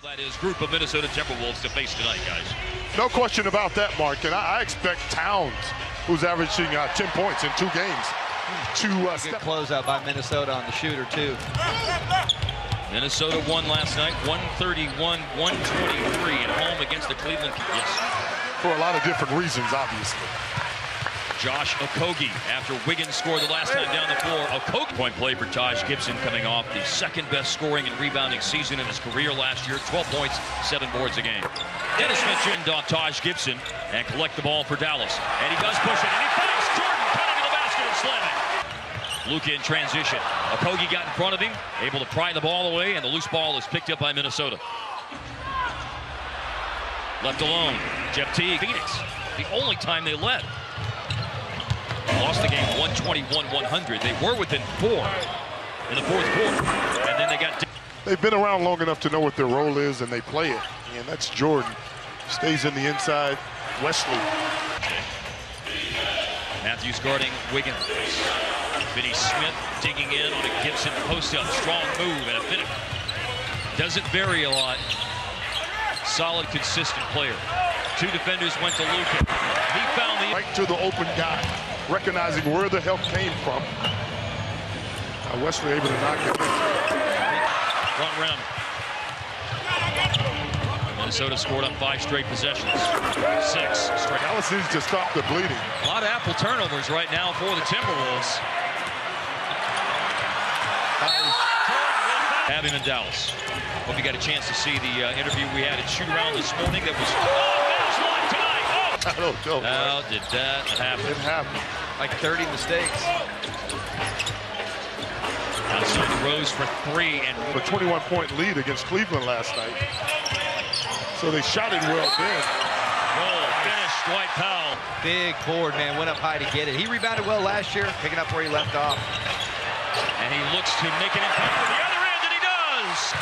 That is group of Minnesota Timberwolves to face tonight, guys. No question about that, Mark. And I expect Towns, who's averaging 10 points in 2 games, to good closeout by Minnesota on the shooter, too. Minnesota won last night, 131-123 at home against the Cleveland. Yes. For a lot of different reasons, obviously. Josh Okogie, after Wiggins scored the last time down the floor. Okogie. Point play for Taj Gibson, coming off the second best scoring and rebounding season in his career last year. 12 points, 7 boards a game. Dennis Smith chinned off Taj Gibson and collect the ball for Dallas. And he does push it, and he finds Jordan cutting to the basket and slamming. Luka in transition. Okogie got in front of him, able to pry the ball away, and the loose ball is picked up by Minnesota. Left alone, Jeff Teague. Phoenix, the only time they led. Lost the game 121-100. They were within 4 in the fourth quarter, and then they got. They've been around long enough to know what their role is, and they play it. And that's Jordan. Stays in the inside. Wesley. Matthews guarding Wiggins. Finney Smith digging in on a Gibson post-up. Strong move and a finish. Doesn't vary a lot. Solid, consistent player. 2 defenders went to Luka. He found the right to the open guy, recognizing where the help came from. Wesley able to knock it in. Front rim. Minnesota scored on 5 straight possessions. 6 straight. Dallas needs to stop the bleeding. A lot of apple turnovers right now for the Timberwolves. Have him in Dallas. Hope you got a chance to see the interview we had at Shoot Around this morning. That was I don't know. How did that happen? It happened. Like 30 mistakes. Outside Rose for 3 and a 21-point lead against Cleveland last night. So they shot it well then. Roll, finish, Dwight Powell. Big board, man. Went up high to get it. He rebounded well last year, picking up where he left off. And he looks to make an impact from the other end, and he does.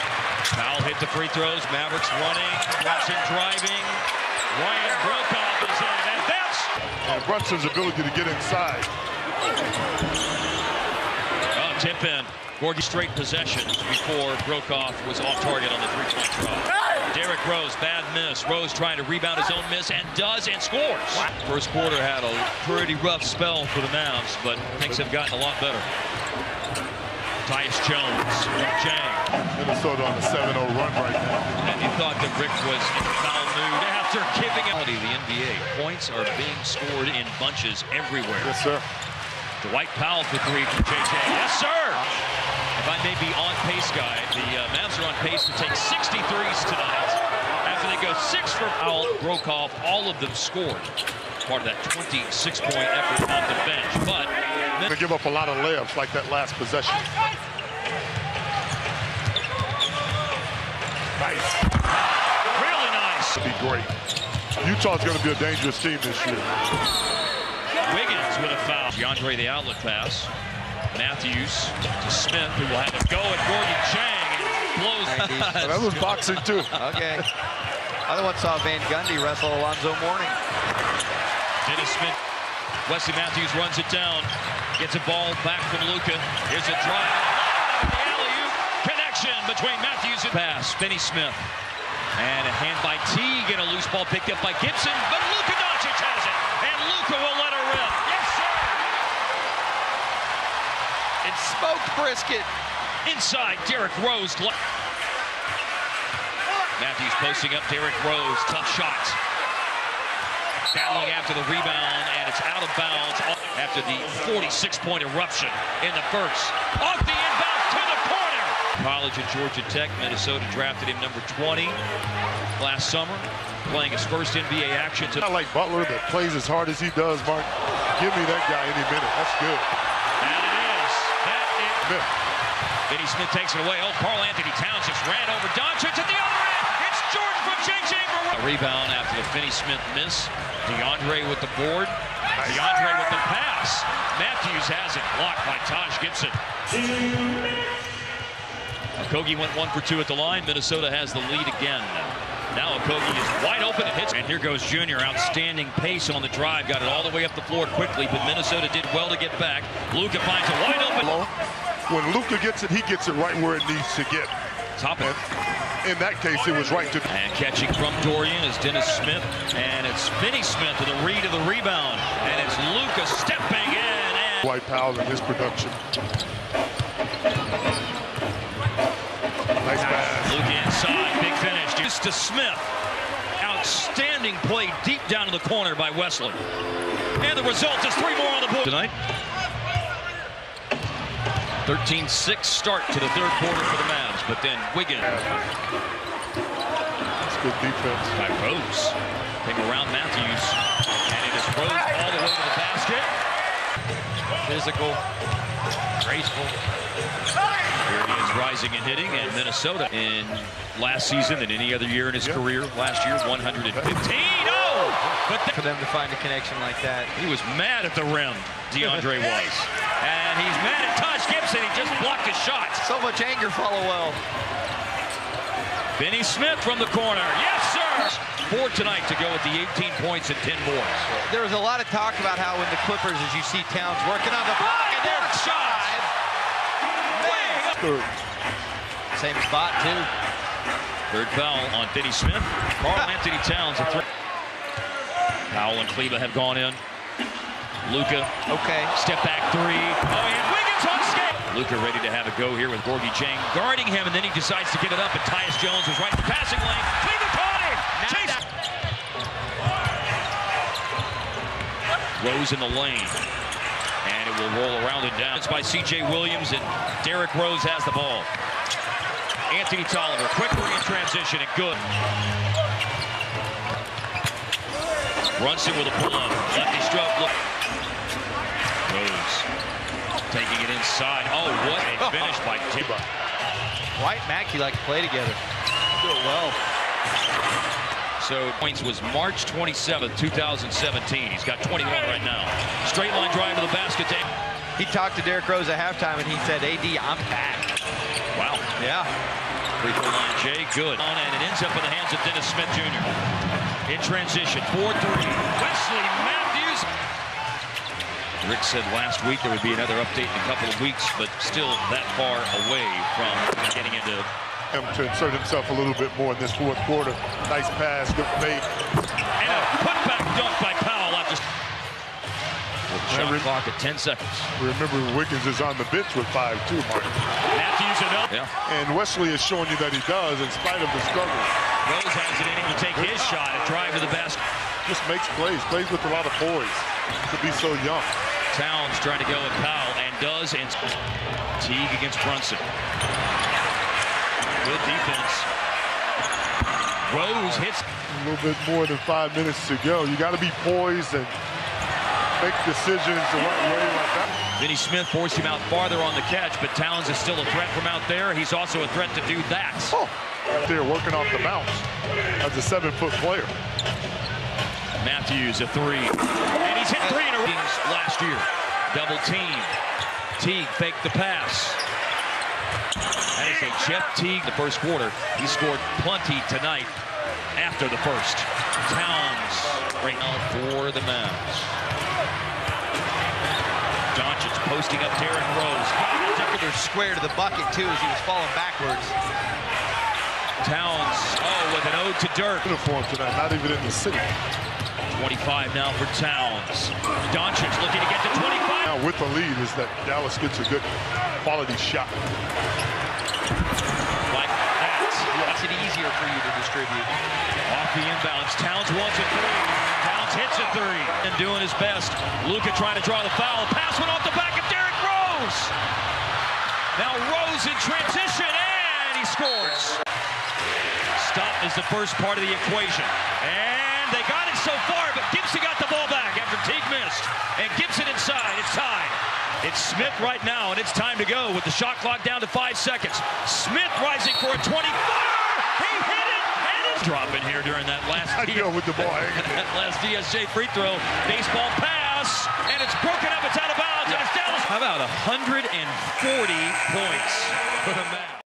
Powell hit the free throws. Mavericks running. Brunson driving. Ryan Brokoff is in, and that's... And Brunson's ability to get inside. Oh, tip in. Gorgie straight possessions before Brokoff was off target on the 3-point try. Derrick Rose, bad miss. Rose trying to rebound his own miss, and does, and scores. First quarter had a pretty rough spell for the Mavs, but things have gotten a lot better. Tyus Jones, Chang. Minnesota on a 7-0 run right now. And you thought that Rick was in foul mood after giving out the NBA. Points are being scored in bunches everywhere. Yes, sir. Dwight Powell for 3 from JJ. Yes, sir. If I may be on pace guy, the Mavs are on pace to take 63s tonight. After they go 6 for Powell, Brokoff, all of them scored. Part of that 26-point effort off the bench. But they give up a lot of layups like that last possession. Nice. Really nice. Be great. Utah's going to be a dangerous team this year. Wiggins with a foul. DeAndre the outlet pass. Matthews to Smith, who will have a go at Gordon Chang and blows. That was boxing too. Okay. Other one saw Van Gundy wrestle Alonzo Mourning. Dennis Smith. Wesley Matthews runs it down. Gets a ball back from Luka. Here's a drive. The alley-oop connection between Matthews and pass. Finney Smith. And a hand by Teague, and a loose ball picked up by Gibson. But Luka Doncic has it. And Luka will let her rip. Yes, sir. It's smoked brisket. Inside, Derrick Rose. Matthews posting up Derrick Rose. Tough shot. Battling after the rebound, and it's out of bounds after the 46-point eruption in the first. Off the inbound to the corner. College at Georgia Tech. Minnesota drafted him number 20 last summer, playing his first NBA action. I like Butler that plays as hard as he does, Mark. Give me that guy any minute. That's good. And it is. That is. Smith. Finney Smith takes it away. Oh, Karl Anthony Towns just ran over Doncic at the other end. It's Jordan from Chang for a rebound after the Finney Smith miss. DeAndre with the board. DeAndre with the pass. Matthews has it blocked by Taj Gibson. Okogie went 1 for 2 at the line. Minnesota has the lead again. Now Okogie is wide open and hits. And here goes Junior. Outstanding pace on the drive. Got it all the way up the floor quickly, but Minnesota did well to get back. Luka finds a wide open. When Luka gets it, he gets it right where it needs to get. Top it. in that case, it was right to. And catching from Dorian is Dennis Smith, and it's Finney Smith with a read of the rebound, and it's Luka stepping in. And Dwight Powell in his production. Nice pass. Luka inside, big finish. Just to Smith. Outstanding play deep down in the corner by Wesley. And the result is 3 more on the board tonight. 13-6 start to the third quarter for the Mavs, but then Wiggins. That's good defense. By Rose. Came around Matthews, and it is Rose all the way to the basket. Physical, graceful. Here he is rising and hitting, and Minnesota in last season than any other year in his career. Last year, 115. Oh! But For them to find a connection like that. he was mad at the rim, DeAndre was. And he's mad at Taj Gibson. He just blocked his shot. So much anger follow well. Finney Smith from the corner. Yes, sir! 4 tonight to go with the 18 points and 10 boards. There was a lot of talk about how in the Clippers, as you see Towns working on the block, and there's shot. Third. Same spot, too. Third foul on Finney Smith. Karl Anthony Towns a 3. Powell and Kleba have gone in. Luka. Okay. Step back 3. Oh, and Wiggins on skate. Luka ready to have a go here with Gorgie Chang guarding him, and then he decides to give it up, and Tyus Jones was right in the passing lane. Kleba caught him. Chase. Rose in the lane. And it will roll around and down. It's by C.J. Williams, and Derrick Rose has the ball. Anthony Tolliver, quickly in transition, and good. Brunson with a pull-up. Lefty stroke. Look. Rose taking it inside. Oh, what a finish by Timber. White and Mackey like to play together. Do it well. So points was March 27th, 2017. He's got 21 right now. Straight line drive to the basket. He talked to Derrick Rose at halftime, and he said, AD, I'm back. Wow. Yeah. Free throw line, Jay, good. And it ends up in the hands of Dennis Smith Jr. In transition, 4-3. Wesley Matthews. Rick said last week there would be another update in a couple of weeks, but still that far away from getting into Him to insert himself a little bit more in this fourth quarter. Nice pass, good fake. And a putback dunk by Powell after shot clock at 10 seconds. Remember, Wiggins is on the bench with 5 too, Mark. Matthews enough. Yeah. And Wesley is showing you that he does in spite of the struggle. Rose has it in him to take his shot and drive to the basket. Just makes plays with a lot of poise. To be so young. Towns trying to go with Powell and does. And Teague against Brunson. Good defense. Rose hits. A little bit more than 5 minutes to go. You got to be poised and make decisions the right way like that. Finney Smith forced him out farther on the catch, but Towns is still a threat from out there. He's also a threat to do that. Oh, they're working off the bounce as a 7-foot player. Matthews a 3. And he's hit 3 in a row last year. Double team. Teague faked the pass. That is a Jeff Teague the first quarter. He scored plenty tonight after the first. Towns right now for the Mavs. Doncic posting up Derrick Rose. They're square to the bucket, too, as he was falling backwards. Towns, with an ode to Dirk. Uniform tonight, not even in the city. 25 now for Towns. Doncic looking to get to 25. Now with the lead is that Dallas gets a good quality shot. Like that. Makes it easier for you to distribute. Off the inbounds. Towns wants a 3. Towns hits a 3. And doing his best. Luka trying to draw the foul. Pass went off the back of Derrick Rose. Now Rose in transition, and he scores. Stop is the first part of the equation. And they got it so far, but Gibson got the ball back after Teague missed. And Gibson inside. It's tied. It's Smith right now, and it's time to go with the shot clock down to 5 seconds. Smith rising for a 20-footer. He hit it, and it's dropping here during that last with the ball hanging there. that last DSJ free throw. Baseball pass, and it's broken up. It's out of bounds, and it's Dallas. How about 140 points for the Mavs?